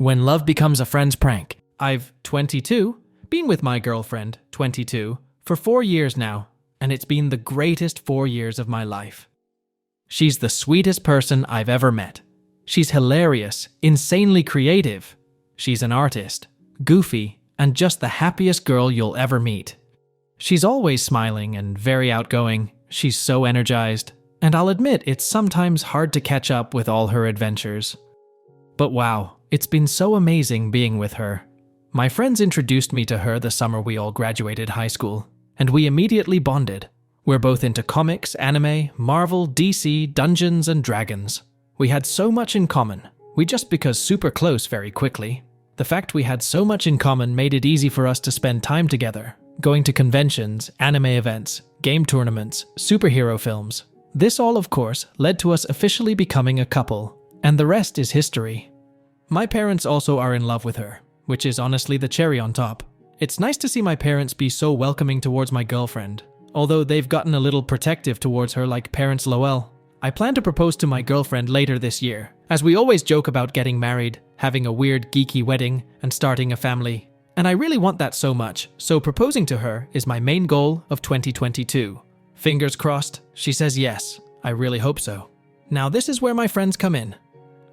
When love becomes a friend's prank. I've 22, been with my girlfriend, 22, for 4 years now, and it's been the greatest 4 years of my life. She's the sweetest person I've ever met. She's hilarious, insanely creative. She's an artist, goofy, and just the happiest girl you'll ever meet. She's always smiling and very outgoing. She's so energized, and I'll admit it's sometimes hard to catch up with all her adventures. But wow, it's been so amazing being with her. My friends introduced me to her the summer we all graduated high school, and we immediately bonded. We're both into comics, anime, Marvel, DC, Dungeons and Dragons. We had so much in common. We just became super close very quickly. The fact we had so much in common made it easy for us to spend time together, going to conventions, anime events, game tournaments, superhero films. This all, of course, led to us officially becoming a couple, and the rest is history. My parents also are in love with her, which is honestly the cherry on top. It's nice to see my parents be so welcoming towards my girlfriend, although they've gotten a little protective towards her like parents Lowell. I plan to propose to my girlfriend later this year, as we always joke about getting married, having a weird geeky wedding, and starting a family. And I really want that so much, so proposing to her is my main goal of 2022. Fingers crossed, she says yes. I really hope so. Now this is where my friends come in.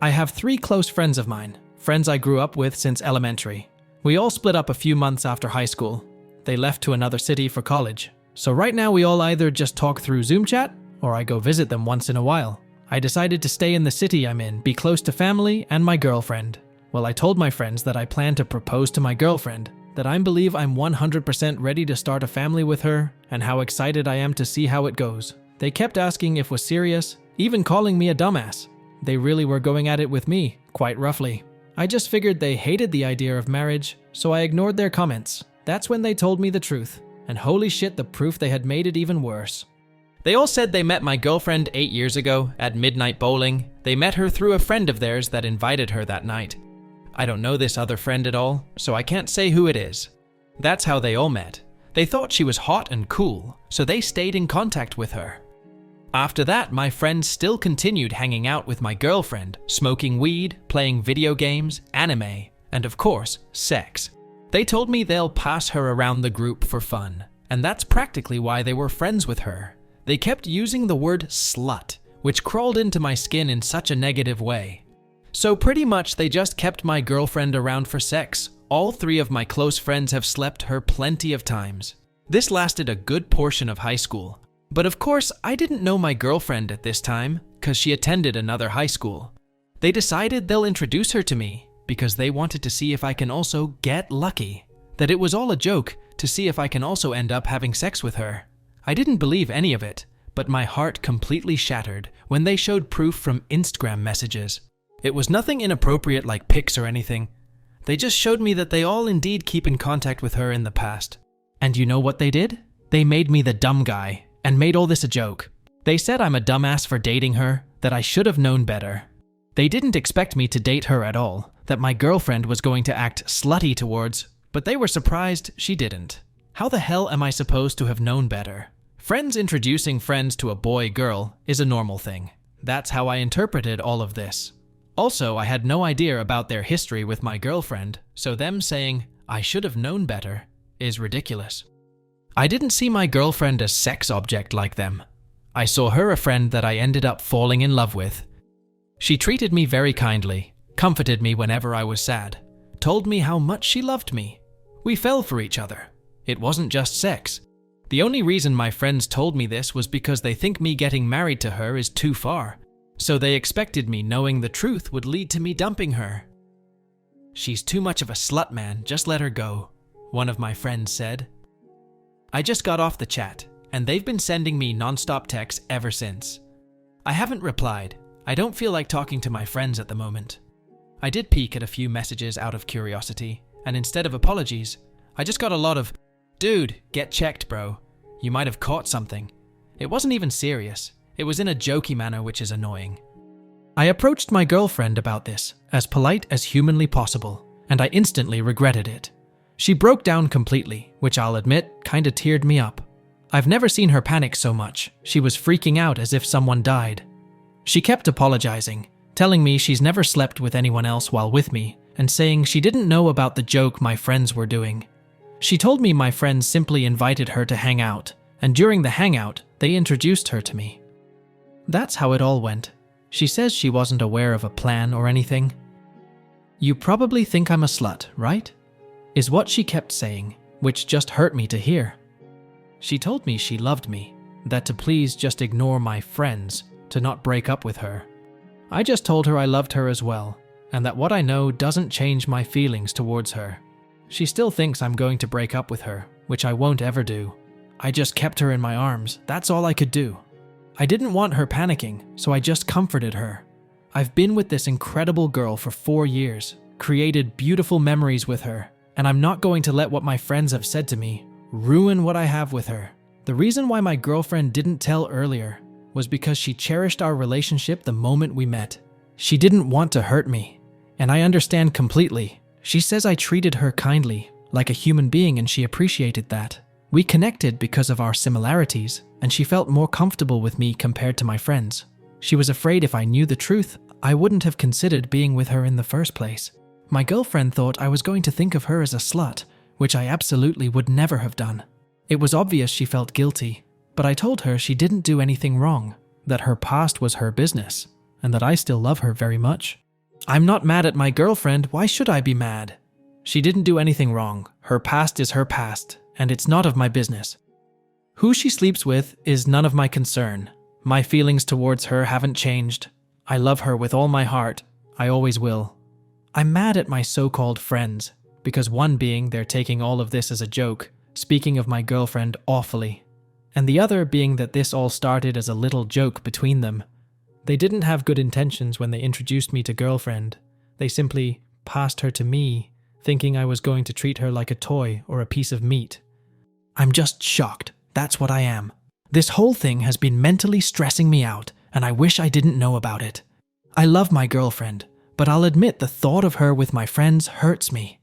I have 3 close friends of mine, friends I grew up with since elementary. We all split up a few months after high school. They left to another city for college. So right now we all either just talk through Zoom chat, or I go visit them once in a while. I decided to stay in the city I'm in, be close to family and my girlfriend. Well, I told my friends that I plan to propose to my girlfriend, that I believe I'm 100% ready to start a family with her, and how excited I am to see how it goes. They kept asking if it was serious, even calling me a dumbass. They really were going at it with me, quite roughly. I just figured they hated the idea of marriage, so I ignored their comments. That's when they told me the truth, and holy shit, the proof they had made it even worse. They all said they met my girlfriend 8 years ago at midnight bowling. They met her through a friend of theirs that invited her that night. I don't know this other friend at all, so I can't say who it is. That's how they all met. They thought she was hot and cool, so they stayed in contact with her. After that, my friends still continued hanging out with my girlfriend, smoking weed, playing video games, anime, and of course, sex. They told me they'll pass her around the group for fun, and that's practically why they were friends with her. They kept using the word slut, which crawled into my skin in such a negative way. So pretty much they just kept my girlfriend around for sex. All 3 of my close friends have slept her plenty of times. This lasted a good portion of high school. But of course, I didn't know my girlfriend at this time, because she attended another high school. They decided they'll introduce her to me, because they wanted to see if I can also get lucky. That it was all a joke, to see if I can also end up having sex with her. I didn't believe any of it, but my heart completely shattered when they showed proof from Instagram messages. It was nothing inappropriate like pics or anything. They just showed me that they all indeed keep in contact with her in the past. And you know what they did? They made me the dumb guy, and made all this a joke. They said I'm a dumbass for dating her, that I should have known better. They didn't expect me to date her at all, that my girlfriend was going to act slutty towards, but they were surprised she didn't. How the hell am I supposed to have known better? Friends introducing friends to a boy-girl is a normal thing. That's how I interpreted all of this. Also, I had no idea about their history with my girlfriend, so them saying, I should have known better, is ridiculous. I didn't see my girlfriend as sex object like them. I saw her a friend that I ended up falling in love with. She treated me very kindly, comforted me whenever I was sad, told me how much she loved me. We fell for each other. It wasn't just sex. The only reason my friends told me this was because they think me getting married to her is too far, so they expected me knowing the truth would lead to me dumping her. She's too much of a slut, man, just let her go, one of my friends said. I just got off the chat, and they've been sending me non-stop texts ever since. I haven't replied. I don't feel like talking to my friends at the moment. I did peek at a few messages out of curiosity, and instead of apologies, I just got a lot of, dude, get checked, bro. You might have caught something. It wasn't even serious. It was in a jokey manner, which is annoying. I approached my girlfriend about this, as polite as humanly possible, and I instantly regretted it. She broke down completely, which I'll admit kinda teared me up. I've never seen her panic so much. She was freaking out as if someone died. She kept apologizing, telling me she's never slept with anyone else while with me, and saying she didn't know about the joke my friends were doing. She told me my friends simply invited her to hang out, and during the hangout, they introduced her to me. That's how it all went. She says she wasn't aware of a plan or anything. "You probably think I'm a slut, right?" is what she kept saying, which just hurt me to hear. She told me she loved me, that to please just ignore my friends, to not break up with her. I just told her I loved her as well, and that what I know doesn't change my feelings towards her. She still thinks I'm going to break up with her, which I won't ever do. I just kept her in my arms, that's all I could do. I didn't want her panicking, so I just comforted her. I've been with this incredible girl for 4 years, created beautiful memories with her, and I'm not going to let what my friends have said to me ruin what I have with her. The reason why my girlfriend didn't tell earlier was because she cherished our relationship the moment we met. She didn't want to hurt me, and I understand completely. She says I treated her kindly, like a human being, and she appreciated that. We connected because of our similarities, and she felt more comfortable with me compared to my friends. She was afraid if I knew the truth, I wouldn't have considered being with her in the first place. My girlfriend thought I was going to think of her as a slut, which I absolutely would never have done. It was obvious she felt guilty, but I told her she didn't do anything wrong, that her past was her business, and that I still love her very much. I'm not mad at my girlfriend, why should I be mad? She didn't do anything wrong, her past is her past, and it's not of my business. Who she sleeps with is none of my concern. My feelings towards her haven't changed. I love her with all my heart, I always will. I'm mad at my so-called friends, because one being they're taking all of this as a joke, speaking of my girlfriend awfully, and the other being that this all started as a little joke between them. They didn't have good intentions when they introduced me to girlfriend. They simply passed her to me, thinking I was going to treat her like a toy or a piece of meat. I'm just shocked, that's what I am. This whole thing has been mentally stressing me out, and I wish I didn't know about it. I love my girlfriend, but I'll admit the thought of her with my friends hurts me.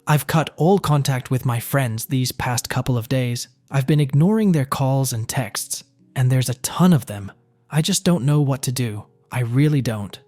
I've cut all contact with my friends these past couple of days. I've been ignoring their calls and texts, and there's a ton of them. I just don't know what to do. I really don't.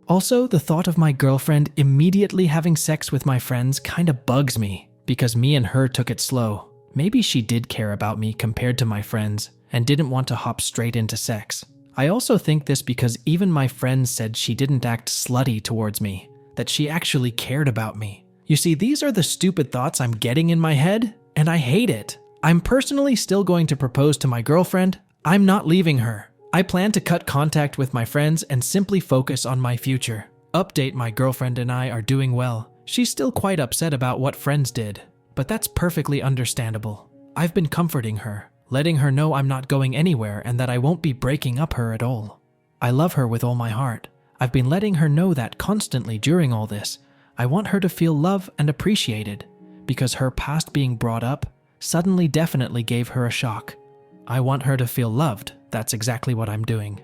Also, the thought of my girlfriend immediately having sex with my friends kinda bugs me, because me and her took it slow. Maybe she did care about me compared to my friends, and didn't want to hop straight into sex. I also think this because even my friends said she didn't act slutty towards me, that she actually cared about me. You see, these are the stupid thoughts I'm getting in my head, and I hate it. I'm personally still going to propose to my girlfriend. I'm not leaving her. I plan to cut contact with my friends and simply focus on my future. Update: my girlfriend and I are doing well. She's still quite upset about what friends did, but that's perfectly understandable. I've been comforting her, letting her know I'm not going anywhere and that I won't be breaking up her at all. I love her with all my heart. I've been letting her know that constantly during all this. I want her to feel love and appreciated, because her past being brought up suddenly definitely gave her a shock. I want her to feel loved, that's exactly what I'm doing.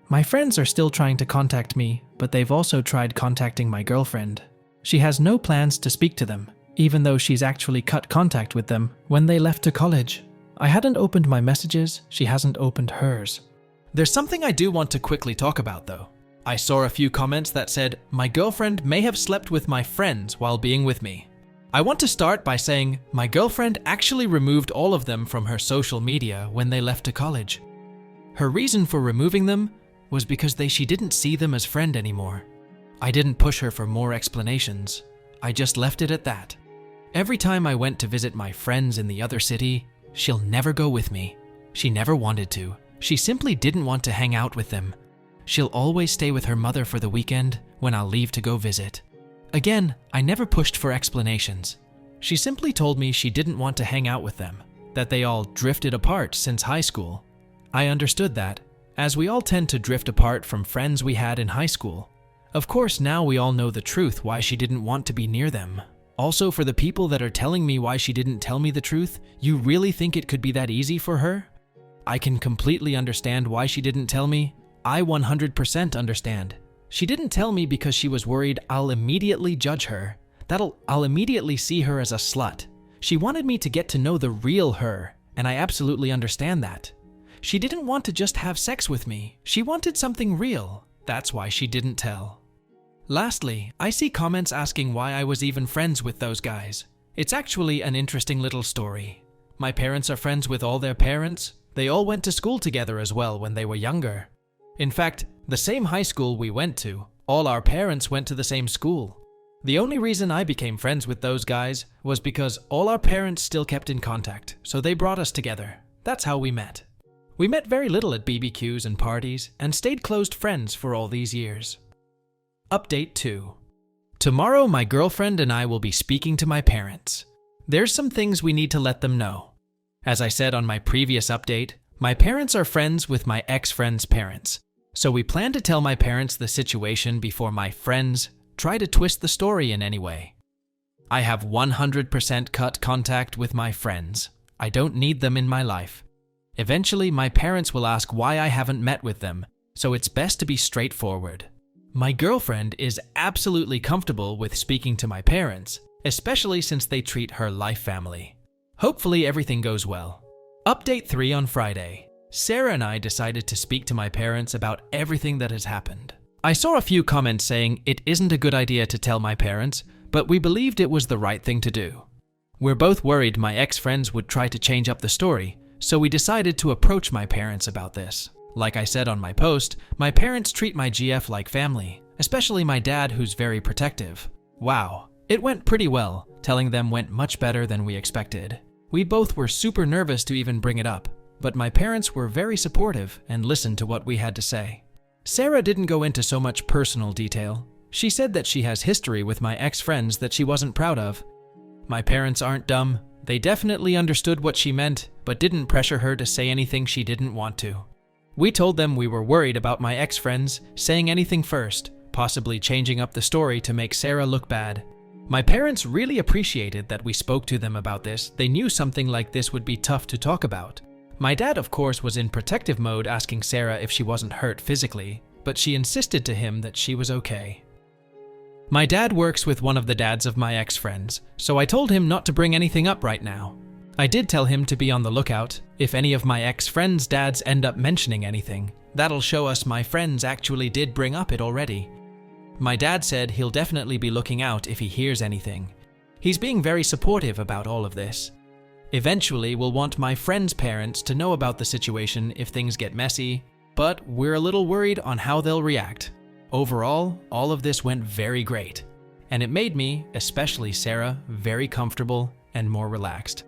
My friends are still trying to contact me, but they've also tried contacting my girlfriend. She has no plans to speak to them, even though she's actually cut contact with them when they left to college. I hadn't opened my messages, she hasn't opened hers. There's something I do want to quickly talk about though. I saw a few comments that said, my girlfriend may have slept with my friends while being with me. I want to start by saying, my girlfriend actually removed all of them from her social media when they left to college. Her reason for removing them was because she didn't see them as friend anymore. I didn't push her for more explanations. I just left it at that. Every time I went to visit my friends in the other city, she'll never go with me. She never wanted to. She simply didn't want to hang out with them. She'll always stay with her mother for the weekend when I'll leave to go visit. Again, I never pushed for explanations. She simply told me she didn't want to hang out with them, that they all drifted apart since high school. I understood that, as we all tend to drift apart from friends we had in high school. Of course, now we all know the truth why she didn't want to be near them. Also, for the people that are telling me why she didn't tell me the truth, you really think it could be that easy for her? I can completely understand why she didn't tell me. I 100% understand. She didn't tell me because she was worried I'll immediately judge her, I'll immediately see her as a slut. She wanted me to get to know the real her, and I absolutely understand that. She didn't want to just have sex with me. She wanted something real. That's why she didn't tell. Lastly, I see comments asking why I was even friends with those guys. It's actually an interesting little story. My parents are friends with all their parents. They all went to school together as well when they were younger. In fact, the same high school we went to, all our parents went to the same school. The only reason I became friends with those guys was because all our parents still kept in contact, so they brought us together. That's how we met. We met very little at BBQs and parties and stayed close friends for all these years. Update 2. Tomorrow, my girlfriend and I will be speaking to my parents. There's some things we need to let them know. As I said on my previous update, my parents are friends with my ex-friend's parents, so we plan to tell my parents the situation before my friends try to twist the story in any way. I have 100% cut contact with my friends. I don't need them in my life. Eventually, my parents will ask why I haven't met with them, so it's best to be straightforward. My girlfriend is absolutely comfortable with speaking to my parents, especially since they treat her like family. Hopefully everything goes well. Update 3 on Friday. Sarah and I decided to speak to my parents about everything that has happened. I saw a few comments saying it isn't a good idea to tell my parents, but we believed it was the right thing to do. We're both worried my ex-friends would try to change up the story, so we decided to approach my parents about this. Like I said on my post, my parents treat my GF like family, especially my dad, who's very protective. Wow, it went pretty well. Telling them went much better than we expected. We both were super nervous to even bring it up, but my parents were very supportive and listened to what we had to say. Sarah didn't go into so much personal detail. She said that she has history with my ex-friends that she wasn't proud of. My parents aren't dumb. They definitely understood what she meant, but didn't pressure her to say anything she didn't want to. We told them we were worried about my ex-friends saying anything first, possibly changing up the story to make Sarah look bad. My parents really appreciated that we spoke to them about this. They knew something like this would be tough to talk about. My dad, of course, was in protective mode, asking Sarah if she wasn't hurt physically, but she insisted to him that she was okay. My dad works with one of the dads of my ex-friends, so I told him not to bring anything up right now. I did tell him to be on the lookout. If any of my ex-friends' dads end up mentioning anything, that'll show us my friends actually did bring up it already. My dad said he'll definitely be looking out if he hears anything. He's being very supportive about all of this. Eventually, we'll want my friends' parents to know about the situation if things get messy, but we're a little worried on how they'll react. Overall, all of this went very great, and it made me, especially Sarah, very comfortable and more relaxed.